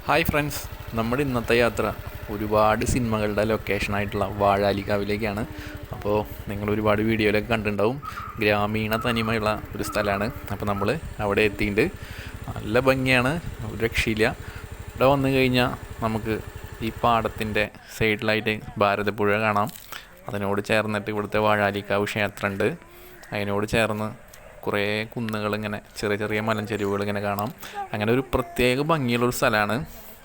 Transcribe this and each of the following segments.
Hi friends, നമ്മുടെ ഇന്നത്തെ യാത്ര ഒരുപാട് സിനിമകളുടെ ലൊക്കേഷനായിട്ടുള്ള വാഴാലിക്കാവിലേക്കാണ്. അപ്പോൾ നിങ്ങൾ ഒരുപാട് വീഡിയോയിലൊക്കെ കണ്ടിട്ടുണ്ടാവും. ഗ്രാമീണ തനിമയുള്ള ഒരു സ്ഥലമാണ്. അപ്പോൾ നമ്മൾ അവിടെ എത്തിയിട്ടുണ്ട്. നല്ല ഭംഗിയാണ്, ഒരു രക്ഷയില്ല. ഇവിടെ വന്നു കഴിഞ്ഞാൽ നമുക്ക് ഈ പാടത്തിൻ്റെ സൈഡിലായിട്ട് ഭാരതപ്പുഴ കാണാം. അതിനോട് ചേർന്നിട്ട് ഇവിടുത്തെ വാഴാലിക്കാവ് ക്ഷേത്രമുണ്ട്. അതിനോട് ചേർന്ന് കുറേ കുന്നുകൾ, ഇങ്ങനെ ചെറിയ ചെറിയ മലഞ്ചെരിവുകൾ ഇങ്ങനെ കാണാം. അങ്ങനെ ഒരു പ്രത്യേക ഭംഗിയുള്ളൊരു സ്ഥലമാണ്.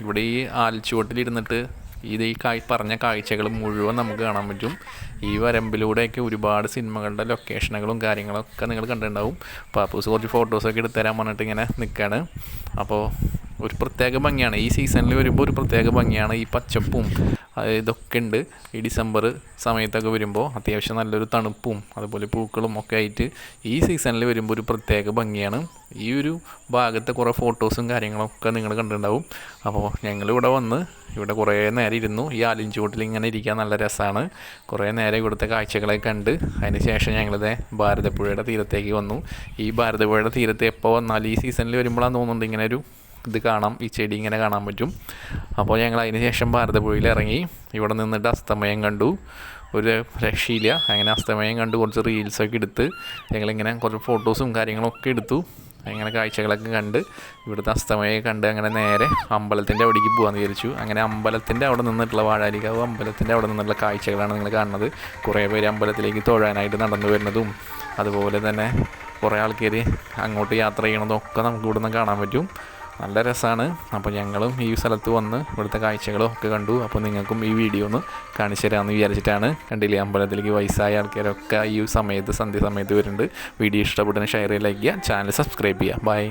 ഇവിടെ ഈ ആൽച്ചുവട്ടിലിരുന്നിട്ട് ഈ പറഞ്ഞ കാഴ്ചകൾ മുഴുവൻ നമുക്ക് കാണാൻ പറ്റും. ഈ വരമ്പിലൂടെയൊക്കെ ഒരുപാട് സിനിമകളുടെ ലൊക്കേഷനുകളും കാര്യങ്ങളൊക്കെ നിങ്ങൾ കണ്ടിട്ടുണ്ടാവും. പാപ്പൂസ് കുറച്ച് ഫോട്ടോസൊക്കെ എടുത്തു തരാൻ പറഞ്ഞിട്ട് ഇങ്ങനെ നിൽക്കുകയാണ്. അപ്പോൾ ഒരു പ്രത്യേക ഭംഗിയാണ് ഈ സീസണിൽ വരുമ്പോൾ. ഒരു പ്രത്യേക ഭംഗിയാണ്. ഈ പച്ചപ്പും ഇതൊക്കെ ഉണ്ട്. ഈ ഡിസംബർ സമയത്തൊക്കെ വരുമ്പോൾ അത്യാവശ്യം നല്ലൊരു തണുപ്പും അതുപോലെ പൂക്കളും ഒക്കെ ആയിട്ട് ഈ സീസണിൽ വരുമ്പോൾ ഒരു പ്രത്യേക ഭംഗിയാണ്. ഈ ഒരു ഭാഗത്തെ കുറേ ഫോട്ടോസും കാര്യങ്ങളൊക്കെ നിങ്ങൾ കണ്ടിട്ടുണ്ടാവും. അപ്പോൾ ഞങ്ങളിവിടെ വന്ന് ഇവിടെ കുറേ നേരം ഇരുന്നു. ഈ ആലിൻചുവട്ടിൽ ഇങ്ങനെ ഇരിക്കാൻ നല്ല രസമാണ്. കുറേ നേരം ഇവിടുത്തെ കാഴ്ചകളൊക്കെ കണ്ട് അതിന് ശേഷം ഞങ്ങളിത് ഭാരതപ്പുഴയുടെ തീരത്തേക്ക് വന്നു. ഈ ഭാരതപ്പുഴയുടെ തീരത്ത് എപ്പോൾ വന്നാലും ഈ സീസണിൽ വരുമ്പോഴാണ് തോന്നുന്നുണ്ട് ഇങ്ങനെ ഒരു ഇത് കാണാം, ഈ ചെടി ഇങ്ങനെ കാണാൻ പറ്റും. അപ്പോൾ ഞങ്ങൾ അതിന് ശേഷം ഭാരതപ്പുഴയിൽ ഇറങ്ങി ഇവിടെ നിന്നിട്ട് അസ്തമയം കണ്ടു. ഒരു രക്ഷയില്ല. അങ്ങനെ അസ്തമയം കണ്ട് കുറച്ച് റീൽസൊക്കെ എടുത്ത് ഞങ്ങളിങ്ങനെ കുറച്ച് ഫോട്ടോസും കാര്യങ്ങളൊക്കെ എടുത്തു. അങ്ങനെ കാഴ്ചകളൊക്കെ കണ്ട് ഇവിടുത്തെ അസ്തമയം കണ്ട് അങ്ങനെ നേരെ അമ്പലത്തിൻ്റെ അവിടേക്ക് പോകാമെന്ന് വിചാരിച്ചു. അങ്ങനെ അമ്പലത്തിൻ്റെ അവിടെ നിന്നിട്ടുള്ള വാഴാലിക്കാവ് അമ്പലത്തിൻ്റെ അവിടെ നിന്നുള്ള കാഴ്ചകളാണ് നിങ്ങൾ കാണുന്നത്. കുറേ പേര് അമ്പലത്തിലേക്ക് തൊഴാനായിട്ട് നടന്നു വരുന്നതും അതുപോലെ തന്നെ കുറേ ആൾക്കാർ അങ്ങോട്ട് യാത്ര ചെയ്യണതും ഒക്കെ നമുക്ക് ഇവിടുന്ന് കാണാൻ പറ്റും. നല്ല രസമാണ്. അപ്പോൾ ഞങ്ങളും ഈ സ്ഥലത്ത് വന്ന് ഇവിടുത്തെ കാഴ്ചകളും ഒക്കെ കണ്ടു. അപ്പോൾ നിങ്ങൾക്കും ഈ വീഡിയോ ഒന്ന് കാണിച്ചു തരാമെന്ന് വിചാരിച്ചിട്ടാണ്. കണ്ടില്ലേ, അമ്പലത്തിലേക്ക് വയസ്സായ ആൾക്കാരൊക്കെ ഈ സമയത്ത് സന്ധ്യ സമയത്ത് വരുന്നുണ്ട്. വീഡിയോ ഇഷ്ടപ്പെട്ടതിന് ഷെയർ ചെയ്യുക, ലൈക്ക് ചെയ്യുക, ചാനൽ സബ്സ്ക്രൈബ് ചെയ്യുക. ബൈ.